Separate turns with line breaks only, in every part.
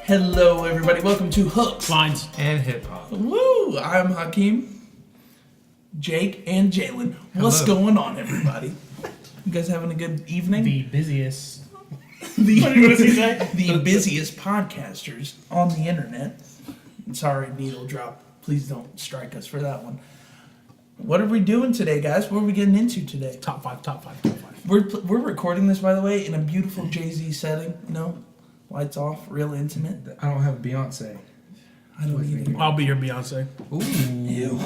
Hello, everybody. Welcome to Hooks,
Lines.
And hip hop.
Woo! I'm Hakeem, Jake, and Jalen. What's going on, everybody? You guys having a good evening?
The busiest.
What
does he say?
The busiest podcasters on the internet. Sorry, needle drop. Please don't strike us for that one. What are we doing today, guys? What are we getting into today?
Top five.
We're recording this, by the way, in a beautiful Jay-Z setting. No, lights off, real intimate.
I don't have a Beyonce.
I don't either.
I'll be your Beyonce.
Ooh.
Ew.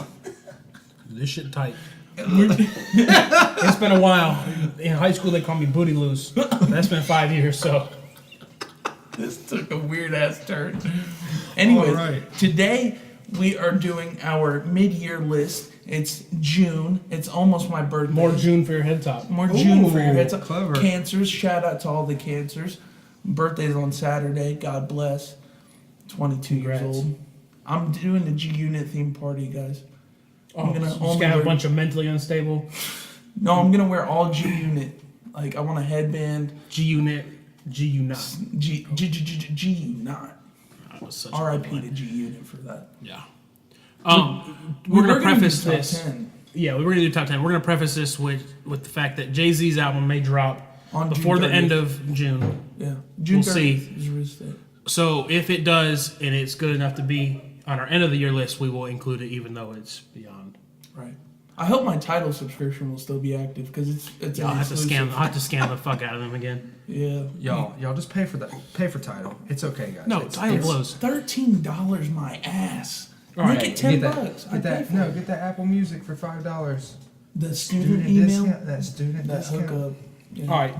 This shit tight. It's been a while. In high school, they called me Booty Loose. That's been 5 years, so.
This took a weird ass turn. Anyway,
All right.
Today we are doing our mid-year list. It's June. It's almost my birthday.
More June for your head top.
More June for your heads up.
Clever.
Cancers. Shout out to all the cancers. Birthday's on Saturday. God bless. 22
Congrats.
years old. I'm doing the G Unit theme party, guys.
I'm gonna have a bunch of mentally unstable.
No, I'm gonna wear all G Unit. Like I want a headband.
G Unit. G Unit.
G Unit. R.I.P. to G Unit for that.
Yeah. We're gonna preface
do top
this.
10.
Yeah, we're gonna do top 10. We're gonna preface this with the fact that Jay-Z's album may drop
On
before
June
the
30th.
end of June.
Yeah, June
We'll
30th
see.
is release date.
So if it does and it's good enough to be on our end of the year list, we will include it even though it's beyond.
Right. I hope my title subscription will still be active because it's
I'll
an
have to
exclusive.
scam the fuck out of them again.
Yeah.
Y'all just pay for that. Pay for title. It's okay, guys.
No,
it's,
title
it's,
blows.
$13 my ass.
All
Make
right,
it $10.
Get
I pay
that.
for
No,
it.
get that Apple Music for $5.
The student email.
discount. That student
That
discount.
hookup. Yeah.
All right,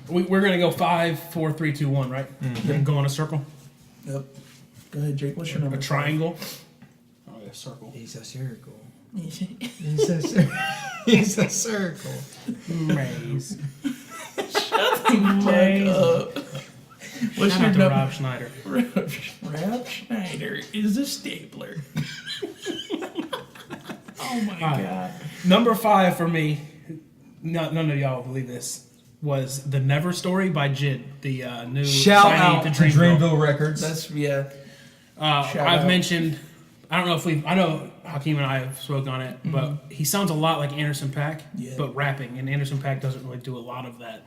we're gonna go 5, 4, 3, 2, 1, right? Then go in a circle,
Yep. Go ahead, Jake. What's your number?
a triangle. Oh, yeah, circle.
He's a circle.
He's
He's a circle. He's a circle.
Maze.
Fuck up. What's
Shout
your
out to
number?
Rob Schneider.
Rob Schneider is a stapler. Oh my
All right.
god.
Number 5 for me. None of y'all will believe this. Was The Never Story by J.I.D, the new
Shout
signing
out
to
to
Dreamville.
Dreamville Records.
That's shout
I've
out.
mentioned, I don't know if I know Hakeem and I have spoken on it, but he sounds a lot like Anderson .Paak,
Yeah.
but rapping, and Anderson .Paak doesn't really do a lot of that.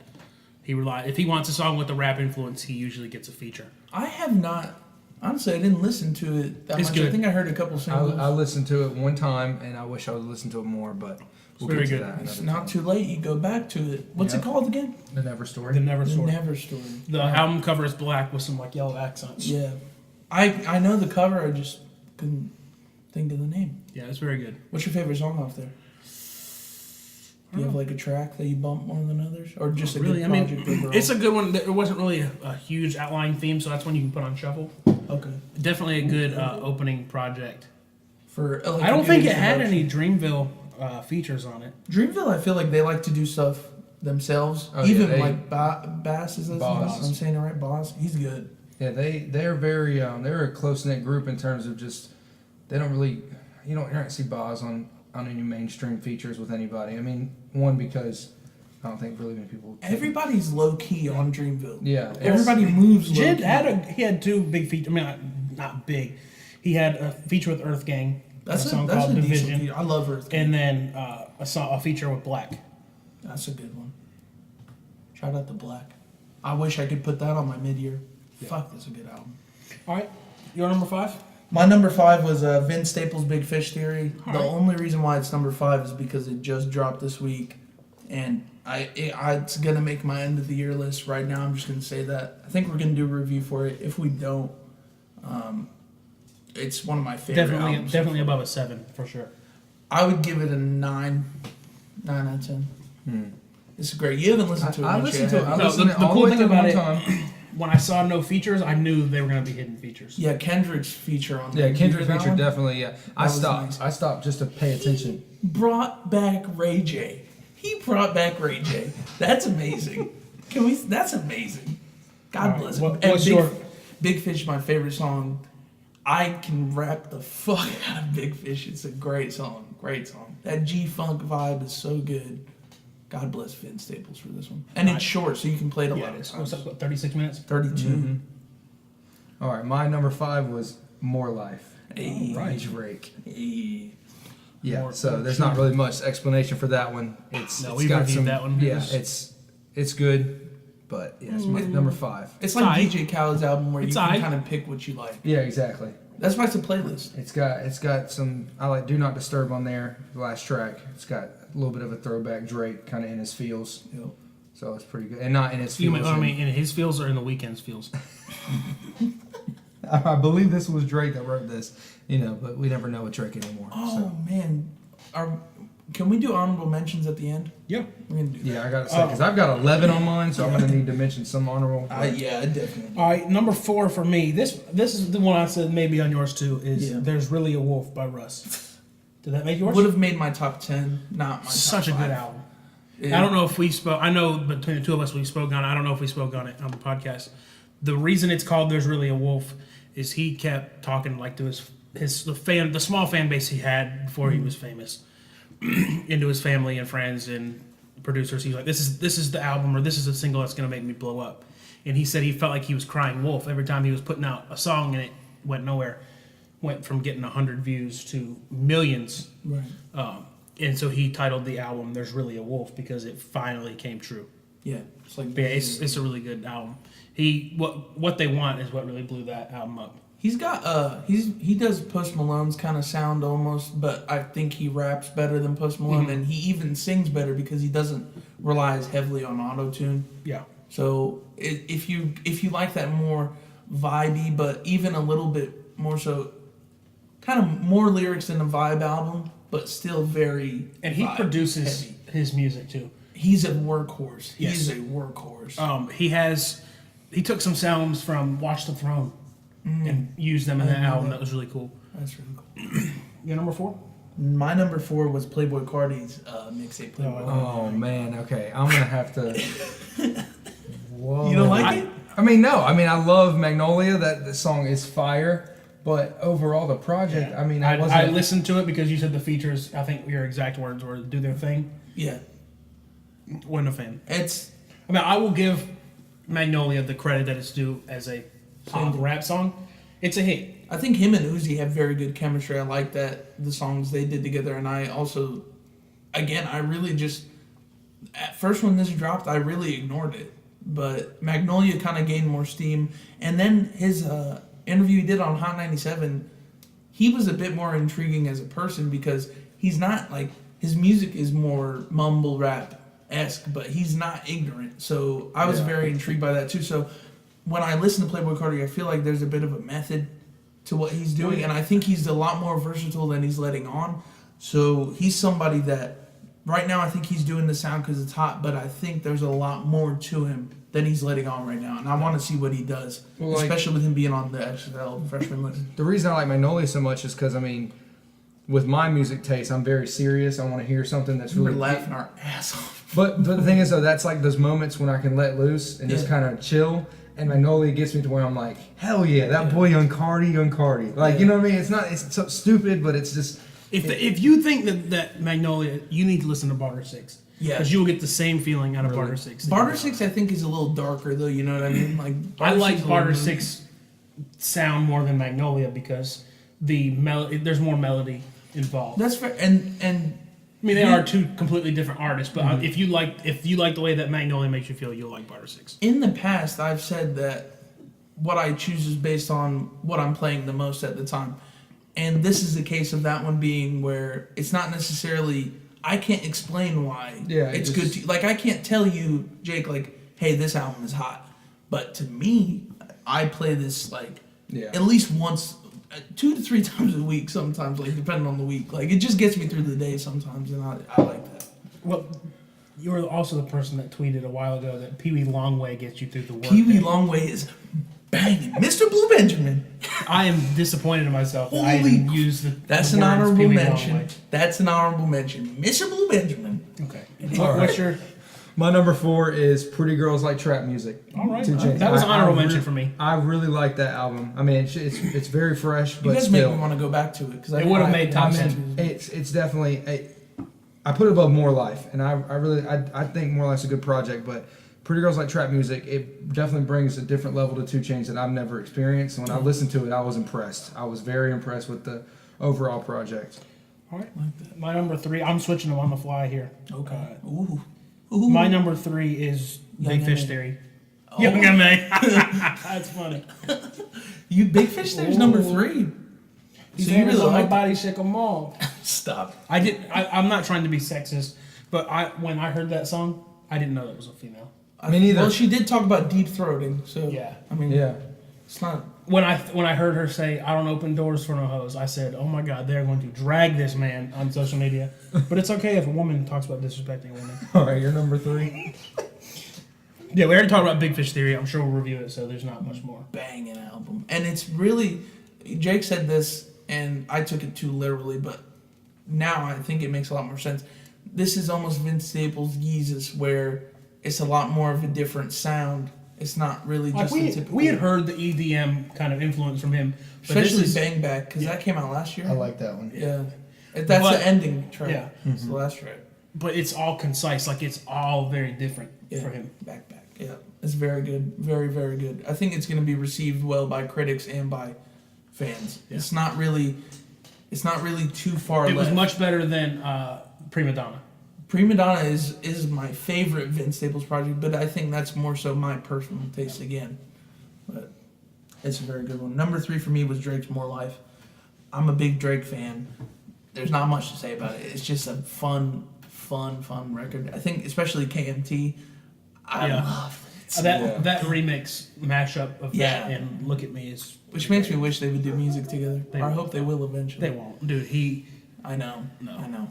If he wants a song with a rap influence, he usually gets a feature.
I have not. Honestly, I didn't listen to it that
It's
much. I
good.
think I heard a couple singles.
I listened to it one time, and I wish I would listen to it more, but we'll
very
get to
good.
that.
It's
another
not
time.
too late. You go back to it. What's
Yep.
it called again?
The Never Story.
The Never
The
Story.
Never Story.
The album cover is black with some like yellow accents.
Yeah. I know the cover. I just couldn't think of the name.
Yeah, it's very good.
What's your favorite song off there? Do you have like a track that you bump more than others, or just a
Really,
good
I mean,
project overall?
it's a good one. There wasn't really a huge outlying theme, so that's one you can put on shuffle.
Okay.
Definitely a good opening project.
For like,
I
a
don't
good
think it had
introduction.
any Dreamville features on it.
Dreamville, I feel like they like to do stuff themselves.
Oh, yeah,
Even
they-
like Bass is that
Boz.
I'm saying it right? Boz. He's good.
Yeah, they're very they're a close knit group in terms of just they don't really you're not gonna see Boz on any mainstream features with anybody. I mean, one because I don't think really many people.
Everybody's low key on Dreamville.
Yeah,
Everybody moves low
Jid
key.
he had 2 big features. I mean, not big. He had a feature with Earth Gang,
That's
a song
that's
called
a decent
Division,
feature. I love Earth Gang.
and then a feature with Black.
That's a good one. Shout out to Black. I wish I could put that on my mid-year. Fuck, that's a good album.
All right, your number 5.
My number 5 was Vince Staples' Big Fish Theory.
All
The
right.
only reason why it's number 5 is because it just dropped this week, and it's gonna make my end of the year list right now. I'm just gonna say that. I think we're gonna do a review for it. If we don't, it's one of my favorite albums.
Definitely above a 7 for sure.
I would give it a 9 out of 10. It's great. You haven't listened to it.
I
much
listened
yet,
to it.
have
I
you?
listened
the
to it all
cool
the way
thing
through
about
one
it-
time.
When I saw no features, I knew they were going to be hidden features.
Yeah, Kendrick's feature on
Yeah,
there.
Kendrick
That
feature
one?
definitely. Yeah, I
was
stopped.
nice.
I stopped just to pay attention.
Brought back Ray J. He brought back Ray J. That's amazing. That's amazing. God
All right,
bless him.
what-
And
what's your-
Big Fish, my favorite song. I can rap the fuck out of Big Fish. It's a great song. Great song. That G-Funk vibe is so good. God bless Vince Staples for this one. And
Right.
it's short, so you can play it a
Yeah,
lot of
it's
times.
what's up, 36 minutes?
32.
All right, my number 5 was More Life.
Hey.
By Drake.
Hey.
Yeah, so there's not really much explanation for that one. It's
No,
it's
we
got
reviewed
some.
that one.
Yeah, it's good, but yeah, it's my number 5.
It's like
aight.
DJ Khaled's album where
It's
you can
aight.
kind of pick what you like.
Yeah, exactly.
That's why it's a playlist.
It's got some. I like Do Not Disturb on there. The last track. It's got a little bit of a throwback Drake, kind of in his feels.
Yep.
So it's pretty good, and not in his
You
feels.
mean in his feels or in the Weeknd's feels?
I believe this was Drake that wrote this, but we never know with Drake anymore.
Oh man, can we do honorable mentions at the end?
Yeah.
We're gonna do that.
Yeah, I got to say because I've got 11 on mine, so I'm gonna need to mention some honorable.
Yeah, definitely.
All right, number 4 for me. This is the one I said maybe on yours too. Is
Yeah.
There's Really a Wolf by Russ. Did that make yours?
Would have made my top 10, not my
Such
top
a good
5.
album.
Yeah.
I don't know if we spoke. I know between the two of us we spoke on it. I don't know if we spoke on it on the podcast. The reason it's called "There's Really a Wolf" is he kept talking like to the small fan base he had before he was famous, into his family and friends and producers. He's like, this is the album or this is the single that's gonna make me blow up. And he said he felt like he was crying wolf every time he was putting out a song and it went nowhere. Went from getting 100 views to millions.
Right.
And so he titled the album "There's Really a Wolf" because it finally came true.
Yeah. It's like
But yeah, it's a really good album. What they want is what really blew that album up.
he's got he does Post Malone's kind of sound almost, but I think he raps better than Post Malone, and he even sings better because he doesn't rely as heavily on auto tune.
Yeah.
So if you like that more vibey, but even a little bit more so, kind of more lyrics in a vibe album, but still very.
And he
vibe
produces
heavy.
his music too.
He's a workhorse.
Yes.
He's a workhorse.
He took some sounds from Watch the Throne and used them in that album. That was really cool.
That's really cool.
Your number 4?
My number 4 was Playboy Cardi's mixtape. Playboy.
Oh man, okay, I'm gonna have to. Whoa.
You don't like it?
I mean, no. I mean, I love Magnolia. That the song is fire. But overall, the project. I mean,
I listened to it because you said the features. I think your exact words were "do their thing."
Yeah.
Wasn't a fan.
It's
I will give Magnolia the credit that it's due as a pop rap song. It's a hit.
I think him and Uzi have very good chemistry. I like that the songs they did together, and I also, again, I really just at first when this dropped, I really ignored it, but Magnolia kind of gained more steam, and then his interview he did on Hot 97, he was a bit more intriguing as a person because he's not like his music is more mumble rap esque, but he's not ignorant. So I was very intrigued by that too. So when I listen to Playboy Cardi, I feel like there's a bit of a method to what he's doing, and I think he's a lot more versatile than he's letting on. So he's somebody that right now I think he's doing the sound because it's hot, but I think there's a lot more to him than he's letting on right now, and I want to see what he does, especially with him being on the XFL freshman list.
The reason I like Magnolia so much is because with my music taste, I'm very serious. I want to hear something that's really.
We're laughing our ass off.
But the thing is, though, that's like those moments when I can let loose and just kind of chill. And Magnolia gets me to where I'm like, hell yeah, that boy Young Cardi. Like, you know what I mean? It's so stupid, but it's just.
If you think that Magnolia, you need to listen to Barter 6.
Yeah.
Because you will get the same feeling out of Barter 6.
Barter 6, I think, is a little darker, though. You know what I mean? Like
I like
6 is a
Barter
little-
6 sound more than Magnolia because there's more melody involved.
That's fair, and
I mean, they are two completely different artists, but if you like the way that Magnolia makes you feel, you'll like Barter 6.
in the past, I've said that what I choose is based on what I'm playing the most at the time. And this is the case of that one being where it's not necessarily, I can't explain why it's good to, like, I can't tell you, Jake, like, hey, this album is hot. But to me, I play this, like, at least once, 2 to 3 times a week sometimes, like, depending on the week. Like, it just gets me through the day sometimes, and I like that.
Well, you were also the person that tweeted a while ago that Pee Wee Longway gets you through the work.
Pee Wee Longway is banging. Mr. Blue Benjamin.
I am disappointed in myself that I didn't use the
That's
the
an
words
honorable
Pee Wee
mention.
Longway.
That's an honorable mention. Mr. Blue Benjamin.
Okay. What's your...
My number 4 is Pretty Girls Like Trap Music.
All right.
2 Chainz.
That was an honorable
I
mention for me.
I really like that album. I mean, it's very fresh, but
You guys
still.
make me want to go back to it because
It would have made top 10.
It's definitely I put it above More Life, and I think More Life's a good project, but Pretty Girls Like Trap Music, it definitely brings a different level to 2 Chainz that I've never experienced. And when I listened to it, I was impressed. I was very impressed with the overall project.
All right. My number 3, I'm switching them on the fly here.
Okay.
Ooh.
Ooh.
My number 3 is Big
Young
Fish
M.A.
Theory.
Oh.
Young M.A. That's funny.
You Big Fish There's number 3.
He's
So you really
on my
like
body, shake 'em all.
Stop.
I'm not trying to be sexist, but when I heard that song, I didn't know that was a female.
Me neither.
Well, she did talk about deep throating, so
Yeah.
I mean,
Yeah.
it's not.
When I heard her say, "I don't open doors for no hoes," I said, "Oh my God, they're going to drag this man on social media." But it's okay if a woman talks about disrespecting women.
All right, you're number 3.
Yeah, we already talked about Big Fish Theory. I'm sure we'll review it, so there's not much more.
Banging album, and it's really. Jake said this, and I took it too literally, but now I think it makes a lot more sense. This is almost Vince Staples' Yeezus, where it's a lot more of a different sound. It's not really
Like
just a typical.
we had heard the EDM kind of influence from him, but
especially
this is,
Bang Back, because that came out last year.
I like that one.
Yeah, that's
But-
the ending track.
yeah.
It's the last track.
but it's all concise. Like it's all very different
Yeah.
for him.
Back. Yeah, it's very good, very very good. I think it's going to be received well by critics and by fans.
Yeah.
It's not really too far.
It was
left.
much better than Prima Donna.
Prima Donna is my favorite Vince Staples project, but I think that's more so my personal taste again. But it's a very good one. Number 3 for me was Drake's More Life. I'm a big Drake fan. There's not much to say about it. It's just a fun record. I think especially KMT. I
Yeah.
love it.
That remix mashup of
Yeah.
that and Look at Me is
Which makes me wish they would do music together.
They
I
won't.
hope they will eventually.
they won't, dude. He
I know.
No.
I know.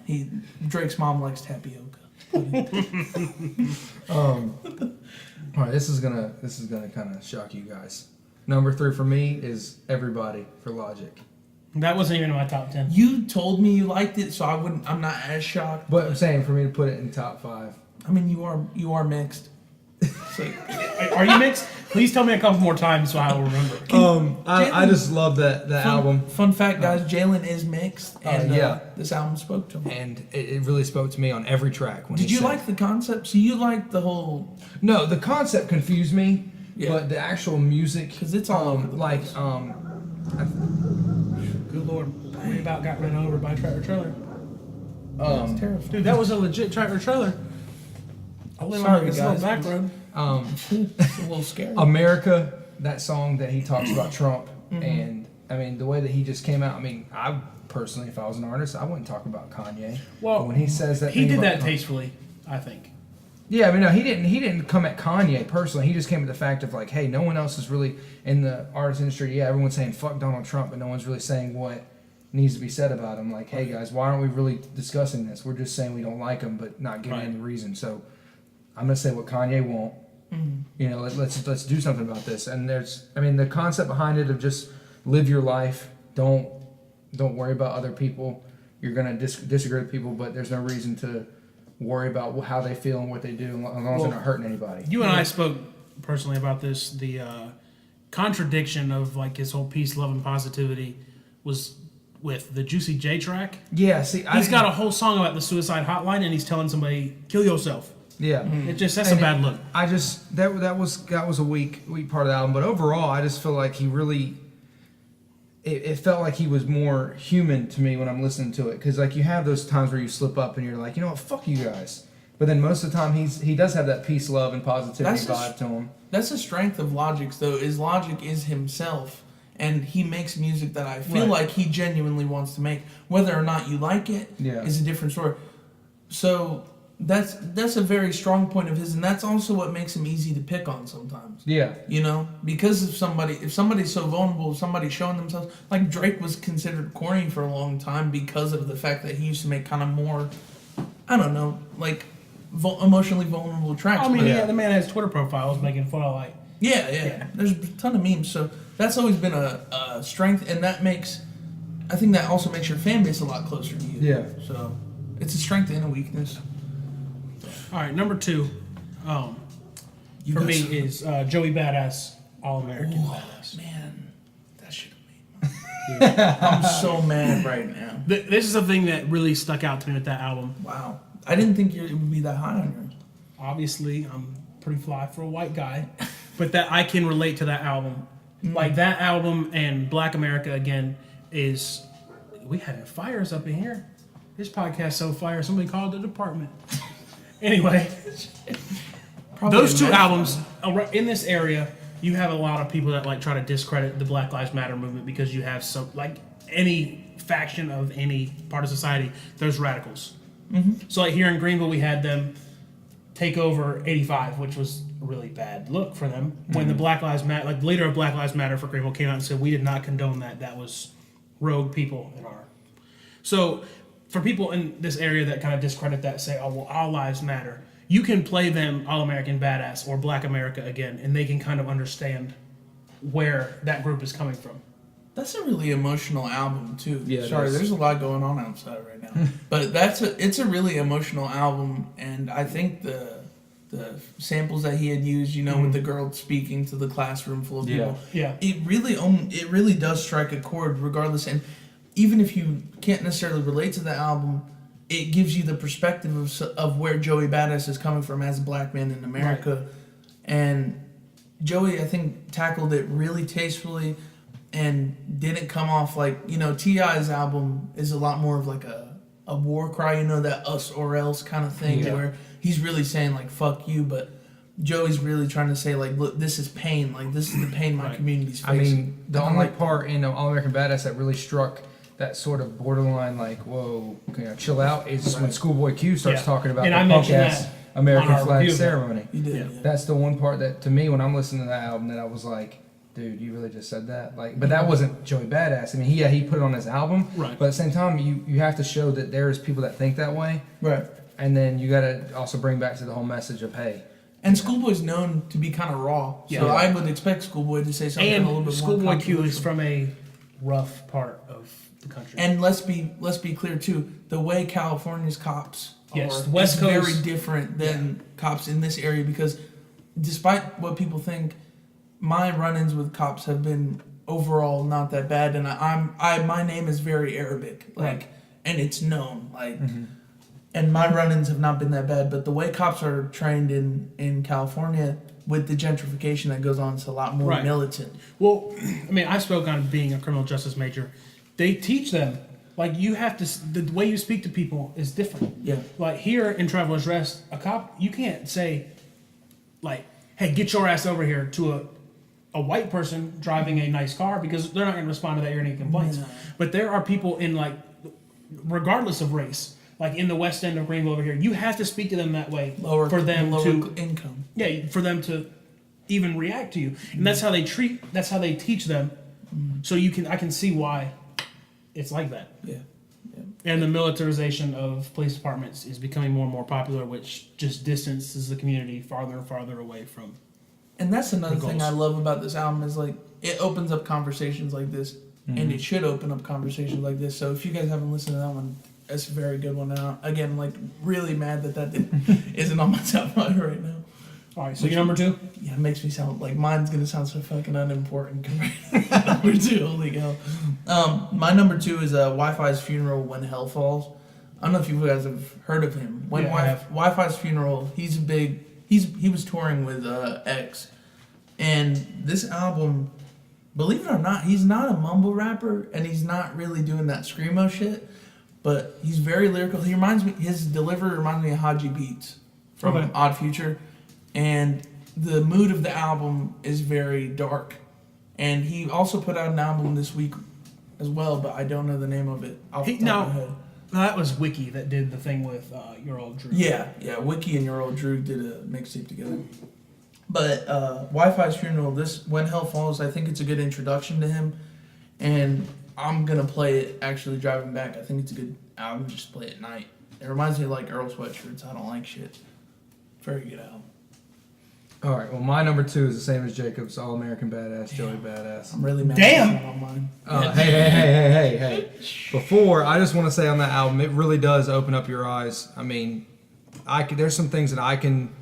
Drake's mom likes tapioca.
All right, this is gonna kind of shock you guys. Number 3 for me is Everybody for Logic.
that wasn't even in my top 10.
You told me you liked it, so I'm not as shocked.
But I'm saying for me to put it in top 5.
I mean, you are mixed. So,
Are you mixed? Please tell me a couple more times so I will remember.
I just love that album,
Fun fact, guys, Jalen is mixed, and
yeah.
this album spoke to him.
and it really spoke to me on every track. When
Did
he
you
sang.
like the concept? So you liked the whole?
No, the concept confused me,
Yeah.
but the actual music,
'Cause it's all over the
like
place.
Good Lord, we about got run over by a tractor trailer.
It's terrifying.
Dude, that was a legit tractor trailer. Hopefully,
Sorry,
it's not
guys.
back road.
It's a little scary.
America, that song that he talks about Trump, and I mean the way that he just came out. I mean, I personally, if I was an artist, I wouldn't talk about Kanye.
Well,
But when he says that,
He
thing
did
about
that
Kanye-
tastefully, I think.
Yeah, I mean, no, he didn't come at Kanye personally. He just came at the fact of like, hey, no one else is really in the artist industry. Yeah, everyone's saying fuck Donald Trump, but no one's really saying what needs to be said about him. Like, hey guys, why aren't we really discussing this? We're just saying we don't like him, but not giving
Right.
any reason. So I'm gonna say what Kanye won't. You know, let's do something about this. And the concept behind it of just live your life. Don't worry about other people. You're gonna disagree with people, but there's no reason to worry about how they feel and what they do, as long as they're not hurting anybody.
You and I spoke personally about this. The contradiction of like his whole peace, love, and positivity was with the Juicy J track.
Yeah, see,
He's got a whole song about the suicide hotline, and he's telling somebody kill yourself.
yeah.
That's
And
a bad look.
I just that was a weak part of the album, but overall, I just feel like he really. It felt like he was more human to me when I'm listening to it, because like you have those times where you slip up and you're like, you know what, fuck you guys. But then most of the time he does have that peace, love, and positivity vibe to him.
That's the strength of Logic's, though. Is Logic is himself, and he makes music that I feel
Right.
like he genuinely wants to make. Whether or not you like it is a different story. So that's a very strong point of his, and that's also what makes him easy to pick on sometimes.
Yeah.
You know, because if somebody's so vulnerable, somebody showing themselves, like Drake was considered corny for a long time because of the fact that he used to make kind of more, I don't know, like emotionally vulnerable tracks.
I mean,
But-
yeah, the man has Twitter profiles making fun of like.
yeah. There's a ton of memes, so that's always been a strength, and I think that also makes your fan base a lot closer to you.
Yeah.
So it's a strength and a weakness.
All right, number 2,
You
for me
guys-
is Joey Badass, All American Badass.
Man, that should have made my I'm so mad right now.
This is something that really stuck out to me with that album.
Wow. I didn't think it would be that high on yours.
Obviously, I'm pretty fly for a white guy, but that I can relate to that album. Like that album and Black America again is we having fires up in here. This podcast so fire. Somebody called the department. Anyway, those two albums in this area, you have a lot of people that like try to discredit the Black Lives Matter movement because you have some like any faction of any part of society, there's radicals. So like here in Greenville, we had them take over 85, which was a really bad look for them. When the Black Lives Matter, like the leader of Black Lives Matter for Greenville came out and said, we did not condone that. That was rogue people in our... So for people in this area that kind of discredit that, say, oh, well, all lives matter, you can play them All American Badass or Black America again, and they can kind of understand where that group is coming from.
That's a really emotional album too.
Yeah,
Sorry, there's a lot going on outside right now, but it's a really emotional album, and I think the samples that he had used, with the girl speaking to the classroom full of people, it really does strike a chord, regardless. And even if you can't necessarily relate to the album, it gives you the perspective of where Joey Badass is coming from as a black man in America, and Joey, I think, tackled it really tastefully. And didn't come off like, T.I.'s album is a lot more of like a war cry, that us or else kind of thing, where he's really saying like, fuck you, but Joey's really trying to say like, look, this is pain, like this is the pain my community's facing.
I mean, the only part in All American Badass that really struck that sort of borderline like, whoa, chill out, is when Schoolboy Q starts talking about the punk-ass American flag ceremony.
You did,
That's the one part that, to me, when I'm listening to that album, that I was like, dude, you really just said that? Like, but that wasn't Joey Badass. I mean, he put it on his album,
right?
But at the same time, you have to show that there's people that think that way,
right?
And then you got to also bring back to the whole message of, hey.
And Schoolboy's known to be kind of raw, so I would expect Schoolboy to say something a little bit more
Schoolboy Q is from a rough part of the country.
And let's be clear too, the way California's cops are
West Coast,
very different than cops in this area, because despite what people think, my run-ins with cops have been overall not that bad, and my name is very Arabic, like, and it's known, like, and my run-ins have not been that bad. But the way cops are trained in California with the gentrification that goes on, it's a lot more militant.
Well, I mean, I spoke on being a criminal justice major. They teach them, like, you have to, the way you speak to people is different.
Yeah.
Like here in Traveler's Rest, a cop, you can't say, like, hey, get your ass over here to a white person driving a nice car, because they're not going to respond to that or any complaints. But there are people in, like, regardless of race, like in the West End of Greenville over here, you have to speak to them that way
lower
to
income. Yeah,
for them to even react to you, and that's how they teach them. So I can see why it's like that.
Yeah.
And the militarization of police departments is becoming more and more popular, which just distances the community farther and farther away from.
And that's another thing I love about this album, is like it opens up conversations like this, and it should open up conversations like this. So if you guys haven't listened to that one, that's a very good one. And again, I'm like really mad that isn't on my top 5 right now.
All right, so your number 2?
Yeah, it makes me sound like mine's gonna sound so fucking unimportant compared to number 2. Holy cow! My number 2 is Wi-Fi's Funeral, When Hell Falls. I don't know if you guys have heard of him. Wi-Fi's Funeral, he's big. He was touring with X, and this album, believe it or not, he's not a mumble rapper, and he's not really doing that screamo shit, but he's very lyrical. His delivery reminds me of Haji Beats from Odd Future, and the mood of the album is very dark. And he also put out an album this week as well, but I don't know the name of it off the top of my head.
No, that was Wiki that did the thing with Your Old Drew.
Yeah, Wiki and Your Old Drew did a mixtape together. But Wi-Fi's Funeral, this When Hell Falls, I think it's a good introduction to him, and I'm gonna play it actually driving back. I think it's a good album, just play it at night. It reminds me of like Earl Sweatshirts. I don't like shit. Very good album.
All right, well, my number 2 is the same as Jacob's, All American Badass, Joey Badass.
I'm really mad.
Damn.
On mine.
Hey. Before, I just want to say on that album, it really does open up your eyes. I mean, there's some things that I can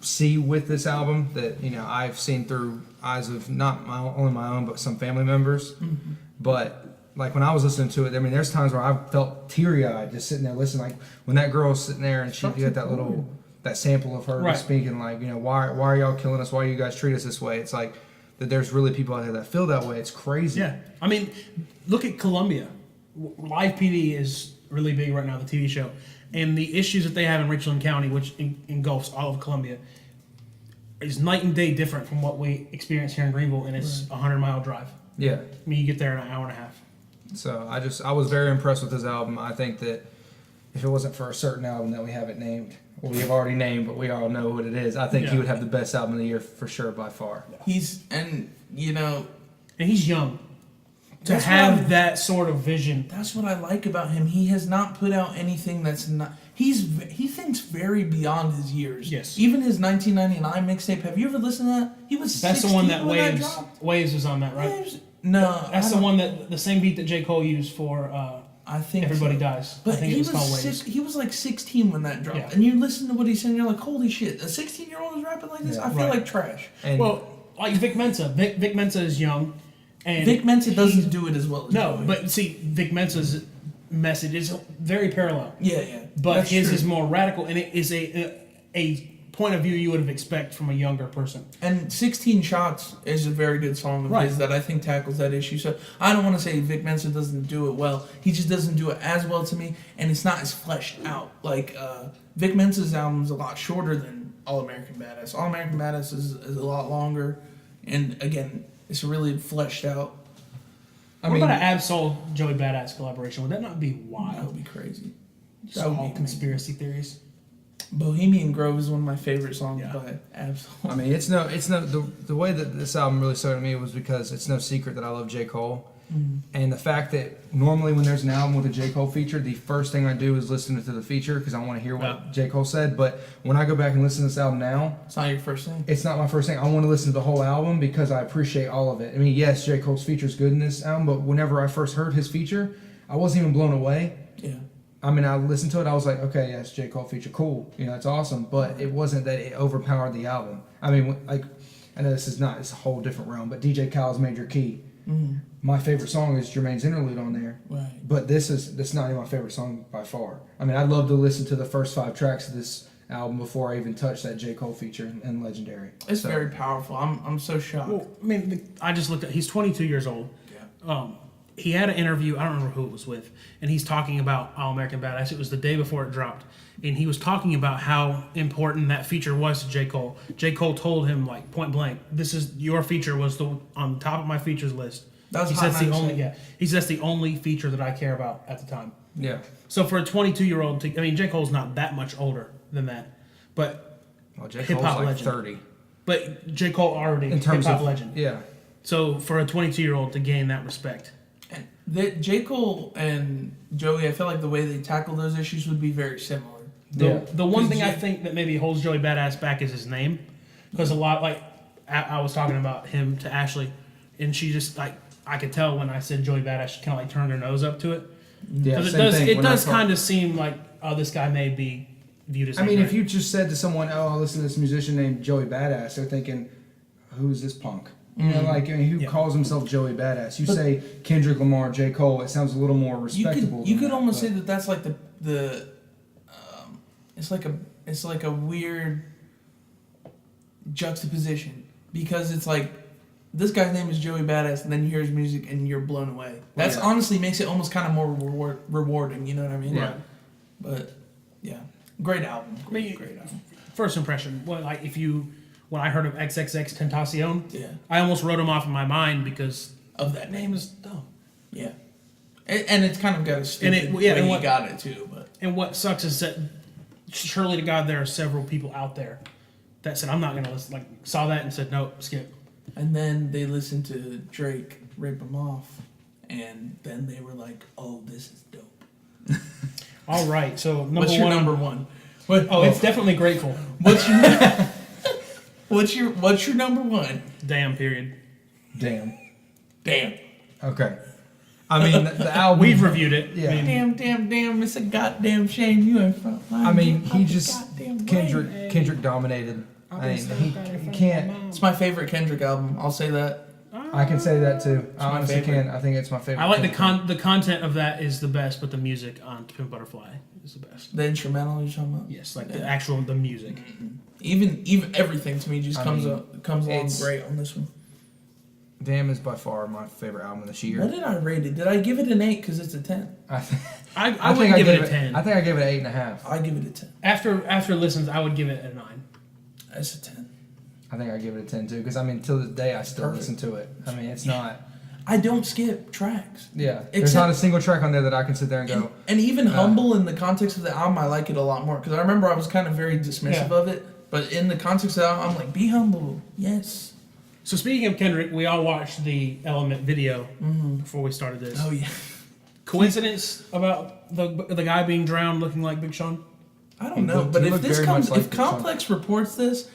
see with this album that, I've seen through eyes of not only my own, but some family members. Mm-hmm. But, like, when I was listening to it, I mean, there's times where I felt teary-eyed just sitting there listening. Like, when that girl was sitting there and she got that little that sample of her
Right.
just speaking like, why are y'all killing us? Why you guys treat us this way? It's like that there's really people out there that feel that way. It's crazy.
Yeah, I mean, look at Columbia. Live PD is really big right now, the TV show, and the issues that they have in Richland County, which engulfs all of Columbia, is night and day different from what we experience here in Greenville, and it's a 100-mile drive.
Yeah.
I mean, you get there in an hour and a half.
So I was very impressed with his album. I think that if it wasn't for a certain album that we haven't named, or we have already named, but we all know what it is, I think he
Yeah.
would have the best album of the year for sure by far.
And he's young. To
That's
have
what
that sort of vision.
That's what I like about him. He has not put out anything that's not. He thinks very beyond his years.
Yes.
Even his 1999 mixtape. Have you ever listened to that? He was.
That's the one that
when
Waves
dropped.
Waves was on that, right?
Waves- No,
That's
I
the
don't-
one that the same beat that J. Cole used for
I think
Everybody
so.
Dies.
But
I think
he
it was called
was
Waves.
he was like 16 when that dropped,
Yeah.
and you listen to what he's saying, you're like, holy shit, a 16-year-old is rapping like this.
Yeah.
I feel
Right.
like trash.
And
Well, like Vic Mensa. Vic Mensa is young. And
Vic Mensa
he-
doesn't do it as well as
No,
Joey.
but see, Vic Mensa's message is very parallel.
yeah,
But
That's
his
true.
is more radical, and it is a point of view you would have expect from a younger person.
And 16 Shots is a very good song of
Right.
his that I think tackles that issue. So I don't want to say Vic Mensa doesn't do it well. He just doesn't do it as well to me, and it's not as fleshed out. Like Vic Mensa's album is a lot shorter than All American Badass. All American Badass is a lot longer, and again, it's really fleshed out.
What about an Absol Joey Badass collaboration? Would that not be
That
wild?
would be crazy.
Just
That would
all
be
conspiracy theories.
Bohemian Grove is one of my favorite songs
Yeah.
by Absol.
I mean, it's no the way that this album really started to me was because it's no secret that I love J. Cole. And the fact that normally when there's an album with a J. Cole feature, the first thing I do is listen to the feature because I want to hear what
Yeah.
J. Cole said. But when I go back and listen to this album now,
It's not your first thing.
it's not my first thing. I want to listen to the whole album because I appreciate all of it. I mean, yes, J. Cole's feature is good in this album, but whenever I first heard his feature, I wasn't even blown away.
Yeah.
I mean, I listened to it, I was like, okay, yes, J. Cole feature, cool. It's awesome. But it wasn't that it overpowered the album. I mean, like, I know it's a whole different realm, but DJ Khaled's Major Key.
Mm-hmm.
My favorite song is Jermaine's Interlude on there.
Right.
But this is not even my favorite song by far. I mean, I'd love to listen to the first 5 tracks of this album before I even touch that J. Cole feature and Legendary.
It's
So,
very powerful. I'm so shocked.
Well, I mean, I just looked at. He's 22 years old.
Yeah.
He had an interview. I don't remember who it was with, and he's talking about All American Badass. It was the day before it dropped, and he was talking about how important that feature was to J. Cole. J. Cole told him like point blank, "This is your feature was on top of my features list."
That was
he
Hot
said that's the
97.
only He says that's the only feature that I care about at the time.
Yeah.
So for a 22-year-old, I mean, J. Cole's not that much older than that, but
Well, J. Cole's
Hip-hop
like
legend.
30.
but J. Cole already
In terms
hip-hop
of
legend.
Yeah.
So for a 22-year-old to gain that respect.
And J. Cole and Joey, I feel like the way they tackle those issues would be very similar.
The one thing I
J-
think that maybe holds Joey Badass back is his name, because a lot like I was talking about him to Ashley, and she just like I could tell when I said Joey Badass, she kind of like turned her nose up to it
Yeah.
because
Same thing.
it
When I
does
talk-
kind of seem like this guy may be viewed as.
I mean, if you just said to someone, "Oh, I listen to this musician named Joey Badass," they're thinking, "Who's this punk?" You know, like who
Yeah.
calls himself Joey Badass? You
But-
say Kendrick Lamar, J. Cole, it sounds a little more respectable.
You
than
could
that,
almost
but-
say that that's like the it's like a weird juxtaposition because it's like this guy's name is Joey Badass and then you hear his music and you're blown away. That's
Yeah.
honestly makes it almost kind of more rewarding. You know what I mean?
Yeah.
But yeah, great album.
mean,
Great album.
first impression, well, like when I heard of XXX Tentacion,
Yeah.
I almost wrote him off in my mind because
Of that
name is dumb.
Yeah. And it's kind of got a stupid
And
way
and
he
what-
got it too, but
And what sucks is that surely to God there are several people out there that said I'm not gonna listen. Like saw that and said nope, skip.
and then they listened to Drake rip him off, and then they were like, "Oh, this is dope."
All right, so
What's your number one? What?
Oh, it's definitely grateful.
What's your what's your number one?
Damn. Period.
Damn.
Damn.
Okay. I mean, the album.
We've reviewed it.
Yeah.
I mean,
Damn! It's a goddamn shame you ain't front line.
I mean,
Get
he
out the
just
goddamn way.
Kendrick dominated. I mean, he can't.
It's my favorite Kendrick album. I'll say that.
I can say that too. I
my
honestly
favorite.
can. I think it's my favorite.
I like
Kendrick
the content of that is the best, but the music on Pimp Butterfly is the best.
The instrumental you're talking about?
Yes, like
Yeah.
the music.
Even everything to me just comes along
it's-
great on this one.
Damn is by far my favorite album of this year.
What did I rate it? Did I give it an 8 because it's a 10?
I, th-
I wouldn't give it a 10.
I think I gave it an 8.5.
I give it a 10.
After listens, I would give it a 9.
That's a 10.
I think I give it a 10 too, because I mean, till this day, I still
Perfect.
listen to it. I mean, it's not.
I don't skip tracks.
Yeah, there's
Except-
not a single track on there that I can sit there and go.
And even Humble in the context of the album, I like it a lot more. Because I remember I was kind of very dismissive of it. But in the context of the album, I'm like, be humble. Yes.
So speaking of Kendrick, we all watched the Element video before we started this.
Oh, yeah.
Coincidence about the guy being drowned looking like Big Sean?
I don't know. But
He
if
looked
this
very
comes,
much like
if
Big Sean.
Complex reports this,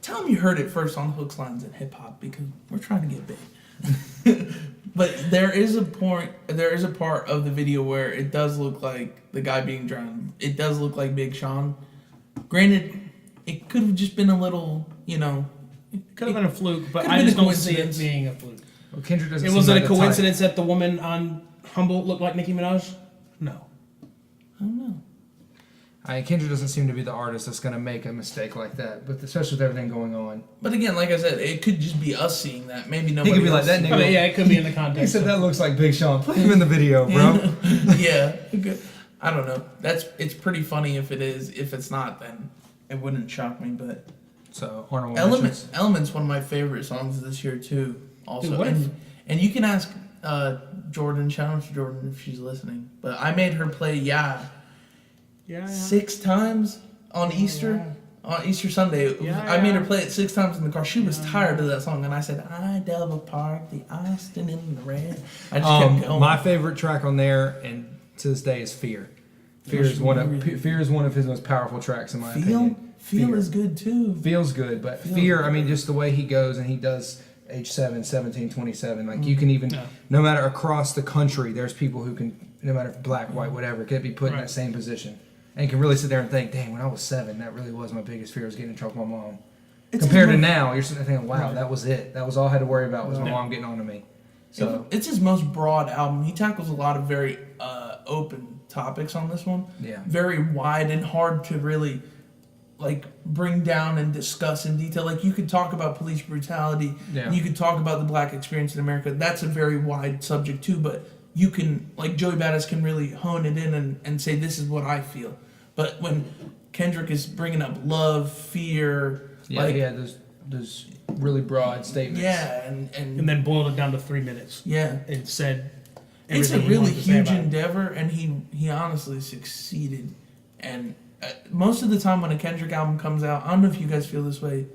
tell them you heard it first on Hooks, Lines, and Hip Hop because we're trying to get big. But there is a part of the video where it does look like the guy being drowned. It does look like Big Sean. Granted, it could have just been a little,
Could have been a fluke, but
Could've
I
been
just
a
don't see it
coincidence.
being a fluke.
Well, Kendrick doesn't.
It was
seem
it
like
a
the type.
coincidence that the woman on Humble looked like Nicki Minaj? No.
I don't know.
Kendrick doesn't seem to be the artist that's going to make a mistake like that, but especially with everything going on.
But again, like I said, it could just be us seeing that. Maybe nobody.
He could be like
else
that
sees
nigga.
I mean, yeah, it could be in the
He
context.
said
of-
that looks like Big Sean. Put him in the video, bro.
it. Yeah. Okay. I don't know. It's pretty funny if it is. If it's not, then it wouldn't shock me. But
So honorable mentions.
Element's one of my favorite songs this year too. Also,
Dude, what if-
and you can ask Jordan. Shout out to Jordan if she's listening. But I made her play
yeah.
6 times on Easter. On Easter Sunday, I made her play it 6 times in the car. She was tired of that song, and I said, "I double park the Austin in the red." I just kept going.
My favorite track on there, and to this day, is "Fear." Fear is one of his most powerful tracks in my opinion.
Feel
Fear.
is good too.
Feels good, but
Feels
Fear,
good.
I mean, just the way he goes and he does age 7, 17, 27. Like, you can even, no matter across the country, there's people who can, no matter if black, white, whatever, could be put in
Right.
that same position. And can really sit there and think, dang, when I was 7, that really was my biggest fear, was getting in trouble with my mom.
It's
Compared
his
to
most-
now, you're sitting there thinking, wow, that was it. That was all I had to worry about was my
Yeah.
mom getting on to me. So,
It's his most broad album. He tackles a lot of very open topics on this one.
yeah.
Very wide and hard to really bring down and discuss in detail. Like you could talk about police brutality.
Yeah.
You could talk about the black experience in America. That's a very wide subject too. But you can Joey Badass can really hone it in and say this is what I feel. But when Kendrick is bringing up love, fear,
Yeah, those really broad statements.
yeah,
And then boiled it down to 3 minutes
yeah.
and said
It's a
everything he
really
wanted to say
huge
about it.
endeavor, and he honestly succeeded. And most of the time when a Kendrick album comes out, I don't know if you guys feel this way.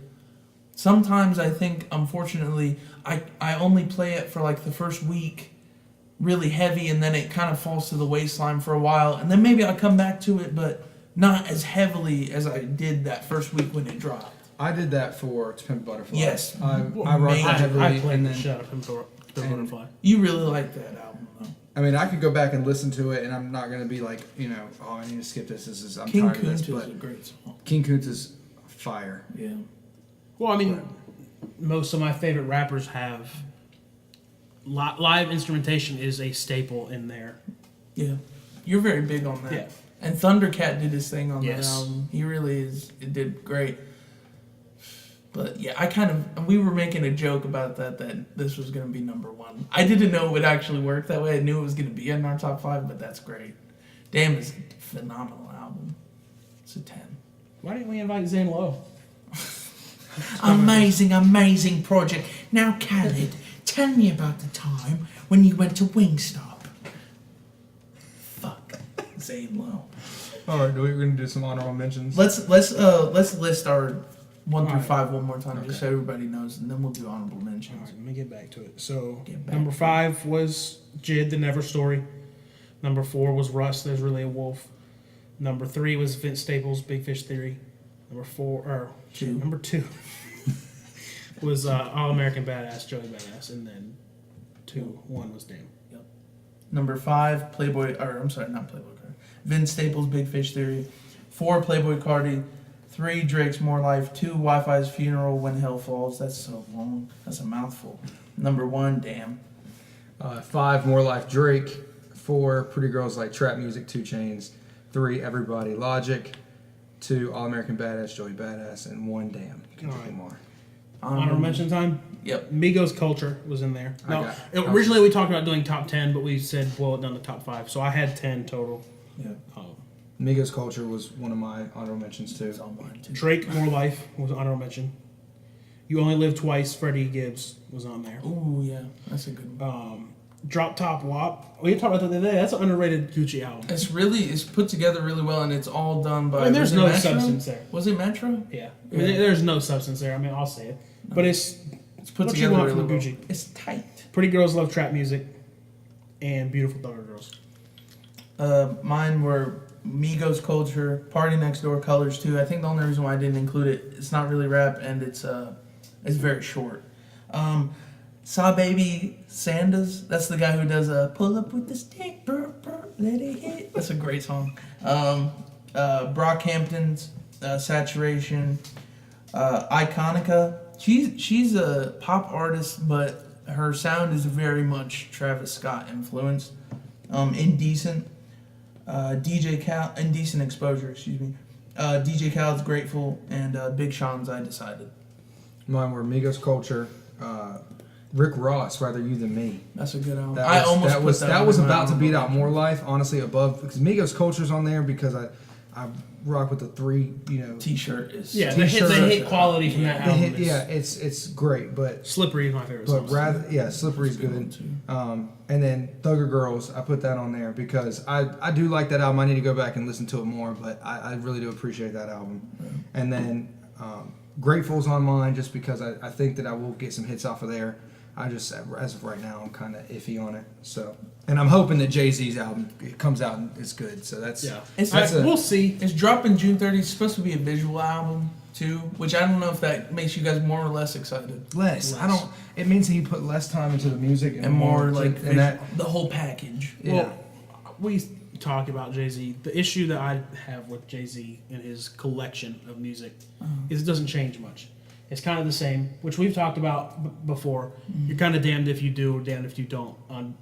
Sometimes I think, unfortunately, I only play it for the first week, really heavy, and then it kind of falls to the waistline for a while, and then maybe I come back to it, but not as heavily as I did that first week when it dropped.
I did that for To Pimp a Butterfly.
Yes.
I rocked it heavily,
I played
and
the
then
shut up and throw the butterfly.
You really like that album, though.
I mean, I could go back and listen to it, and I'm not going to be like, oh, I need to skip this. I'm
King
tired of this.
Kunta is
But
a great song.
King Kunta is fire.
Yeah.
Well, I mean, most of my favorite rappers have live instrumentation is a staple in there.
Yeah. You're very big on that.
Yeah.
And Thundercat did his thing on
Yes.
that album. He really is. It did great. But yeah, we were making a joke about that this was going to be number 1. I didn't know it would actually work that way. I knew it was going to be in our top 5, but that's great. Damn, it's a phenomenal album. It's a 10.
Why didn't we invite Zane Lowe?
Amazing project. Now, Khaled, tell me about the time when you went to Wingstop. Fuck. Zane Lowe.
All right, we're going to do some honorable mentions.
Let's list our 1 through
Alright.
5 one more time, just
Okay.
so everybody knows, and then we'll do honorable
All
mentions.
right, let me get back to it. So,
Get back
number
to it.
5 was J.I.D, The Never Story. Number 4 was Russ, There's Really a Wolf. Number 3 was Vince Staples, Big Fish Theory. Number 2 was All American Badass, Joey Badass, and then 1 was Damn.
Number 5, not Playboy Cardi. Vince Staples, Big Fish Theory. 4, Playboy Cardi. 3, Drake's More Life. 2, Wi-Fi's Funeral, When Hell Falls. That's so long. That's a mouthful. Number 1, Damn.
5, More Life, Drake. 4, Pretty Girls Like Trap Music, 2 Chainz. 3, Everybody, Logic. 2, All American Badass, Joey Badass. And 1, Damn. Kendrick
Alright.
Lamar.
Honorable mention time.
Yep.
Migos Culture was in there.
I
No,
got-
originally we talked about doing top 10, but we said boil it down to top 5. So I had 10 total.
Yeah.
Migos Culture was one of my honorable mentions too.
It's on mine too.
Drake More Life was an honorable mention. You Only Live Twice. Freddie Gibbs was on there.
Ooh, yeah. That's a good one.
Drop Top WAP. We talked about that the other day. That's an underrated Gucci album.
It's put together really well, and it's all done by.
I mean, there's
was it
no
Metro?
substance there.
Was it Metro?
Yeah. I mean, there's no substance there. I mean, I'll say it. But it's
It's put
what you
together
want
really
from the
well.
Gucci.
It's tight.
Pretty Girls Love Trap Music and Beautiful Darker Girls.
Mine were Migos Culture, Party Next Door, Colors too. I think the only reason why I didn't include it, it's not really rap and it's very short. Saw Baby Sanders, that's the guy who does Pull Up With the Stick, brr, brr, let it hit. That's a great song. Brockhampton's Saturation, Iconica. She's a pop artist, but her sound is very much Travis Scott influenced. Indecent. Indecent Exposure, excuse me. DJ Khaled's Grateful, and Big Sean's I Decided.
Mine were Migos Culture, Rick Ross, Rather You Than Me.
That's a good album.
That was
on my
about to beat
honorable
out More Life, honestly, above because Migos Culture's on there because I rock with the 3,
T-shirt is
Yeah,
T-shirt.
they hit quality from that
they
album.
hit, yeah, it's great, but
Slippery is my favorite song.
Slippery's
Good one,
good.
too.
And then Thugger Girls, I put that on there because I do like that album. I need to go back and listen to it more, but I really do appreciate that album.
Yeah.
And then Grateful's on mine just because I think that I will get some hits off of there. I just, as of right now, I'm kind of iffy on it. So, and I'm hoping that Jay-Z's album comes out and is good. So that's
We'll see.
It's dropping June 30th. It's supposed to be a visual album too, which I don't know if that makes you guys more or less excited.
less. I don't. It means he put less time into the music
And more like
and that.
the whole package.
Yeah.
Well, we talk about Jay-Z. The issue that I have with Jay-Z and his collection of music is it doesn't change much. It's kind of the same, which we've talked about before. You're kind of damned if you do or damned if you don't on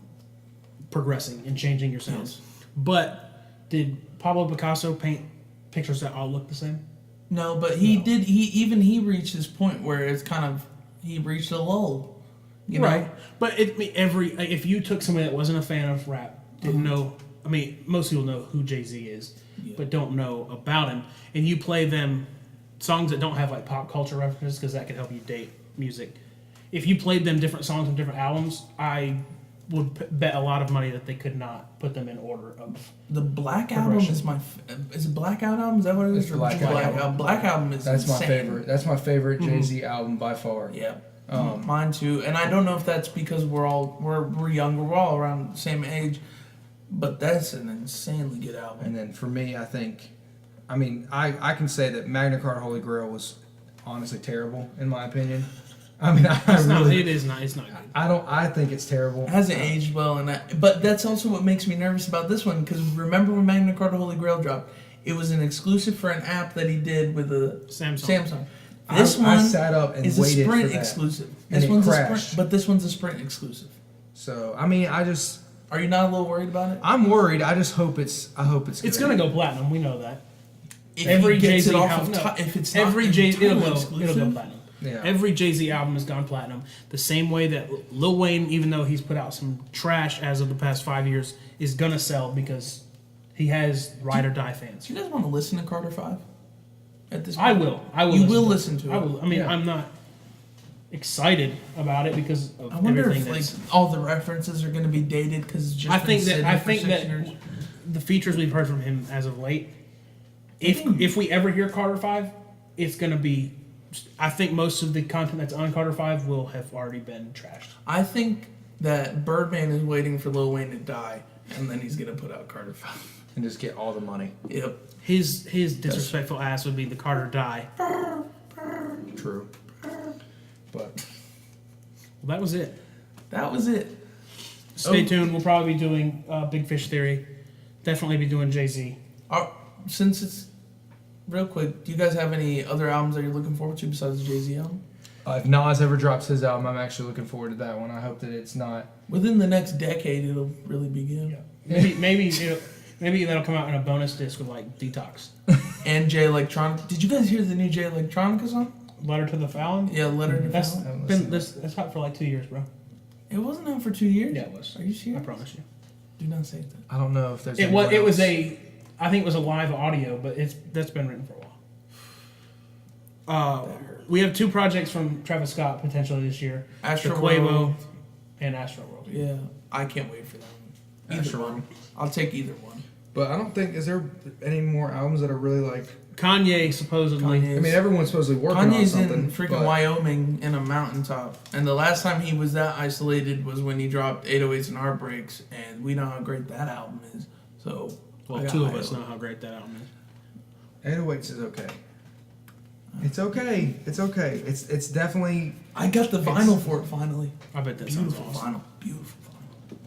progressing and changing your sounds.
Yes.
But did Pablo Picasso paint pictures that all look the same?
No, but he did. He reached this point where it's kind of he reached a lull. You know?
But if you took somebody that wasn't a fan of rap, didn't know. I mean, most people know who Jay-Z is, but don't know about him, and you play them songs that don't have like pop culture references because that can help you date music. If you played them different songs from different albums, I would bet a lot of money that they could not put them in order of
The Black Album is is it Blackout album? Is that what it is?
It's Black Album.
Black Album is
That's my
insane.
favorite. That's my favorite Jay-Z album by far.
Yeah, mine too. And I don't know if that's because we're young. We're all around the same age, but that's an insanely good album.
And then for me, I think, I can say that Magna Carta Holy Grail was honestly terrible in my opinion. I mean,
it is not. It's not good.
I think it's terrible.
It hasn't aged well, but that's also what makes me nervous about this one because remember when Magna Carta Holy Grail dropped, it was an exclusive for an app that he did with a Samsung. This one
I sat up and
is a
waited
Sprint
for that.
exclusive.
And
This
it
one's a
crashed.
Sprint, but this one's a Sprint exclusive.
So
Are you not a little worried about it?
I'm worried. I hope it's good.
It's gonna go platinum. We know that.
If
Every
he gets
Jay-Z
it off
album,
of
no.
if it's
Every
not
Jay-Z, it'll
exclusive,
go platinum.
Yeah.
Every Jay-Z album has gone platinum. The same way that Lil Wayne, even though he's put out some trash as of the past 5 years, is gonna sell because he has ride or die fans.
Do you guys want to listen to Carter 5? At this point?
I will.
You will listen to it.
I will. I mean,
Yeah.
I'm not excited about it because of
I wonder
everything
if like
that's.
all the references are going to be dated because it's just.
I
been
think
sitting
that
for 6 years.
the features we've heard from him as of late, if we ever hear Carter 5, it's gonna be. I think most of the content that's on Carter 5 will have already been trashed.
I think that Birdman is waiting for Lil Wayne to die, and then he's going to put out Carter 5.
and just get all the money.
Yep.
His disrespectful ass would be the Carter die.
True. But
Well, that was it.
That was it.
Stay
Oh.
tuned. We'll probably be doing Big Fish Theory. Definitely be doing Jay-Z.
Since it's real quick, do you guys have any other albums that you're looking forward to besides the Jay-Z album?
If Nas ever drops his album, I'm actually looking forward to that one. I hope that it's not.
Within the next decade, it'll really be good.
Maybe that'll come out in a bonus disc with like Detox.
And Jay Electronica. Did you guys hear the new Jay Electronica song?
Letter to the Fallon.
Yeah, Letter to
That's
Fallon.
that's hot for like 2 years, bro.
It wasn't out for 2 years?
Yeah, it was.
Are you serious?
I promise you.
Do not say that.
I don't know if there's.
It was I think it was a live audio, but that's been written for a while. We have 2 projects from Travis Scott potentially this year:
Astro
the Quavo
World.
and Astro World.
Yeah, I can't wait for that one. Either
Astro
one.
World.
I'll take either one.
But I don't think is there any more albums that are really like.
Kanye supposedly.
Kanye's-
I mean, everyone's supposedly working
Kanye's
on something.
in freaking
but
Wyoming in a mountaintop, and the last time he was that isolated was when he dropped 808s and Heartbreaks, and we know how great that album is. So, I
Well,
got
2 of
high
us
hopes.
know how great that album is.
808s is okay. It's okay. It's okay. It's definitely.
I got the vinyl for it finally.
I bet that sounds
Beautiful
awesome.
vinyl. Beautiful vinyl.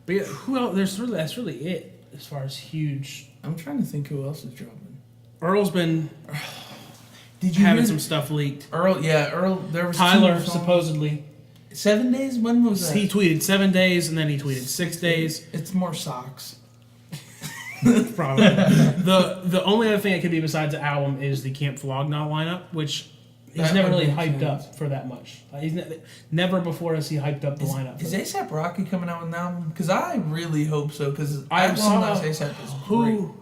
But yeah, who else? That's really it as far as huge.
I'm trying to think who else is dropping.
Earl's been
Did you
having
hear
some stuff leaked.
Earl? Yeah, Earl. There was
Tyler
2 songs.
supposedly
7 days. When was that?
he tweeted 7 days and then he tweeted 6 days.
It's more socks.
Probably. The only other thing it could be besides the album is the Camp Flogna lineup, which he's
That
never
would
really
make
hyped
sense.
up for that much. Never before has he hyped up the lineup.
Is ASAP Rocky coming out with an album? Because I really hope so. Because
I saw
ASAP is great.
who.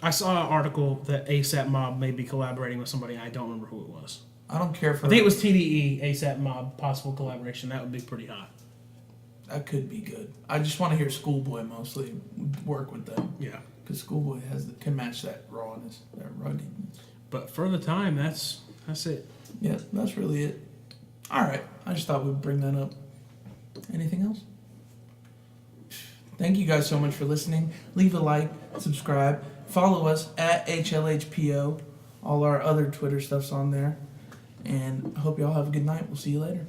I saw an article that ASAP Mob may be collaborating with somebody. I don't remember who it was.
I don't care for.
I think it was TDE, ASAP Mob, possible collaboration. That would be pretty hot.
That could be good. I just want to hear Schoolboy mostly work with them.
Yeah.
Because Schoolboy can match that rawness, that ruggedness.
But for the time, that's it.
Yeah, that's really it. All right. I just thought we'd bring that up. Anything else? Thank you guys so much for listening. Leave a like, subscribe, follow us at HLHPO. All our other Twitter stuff's on there. And I hope y'all have a good night. We'll see you later.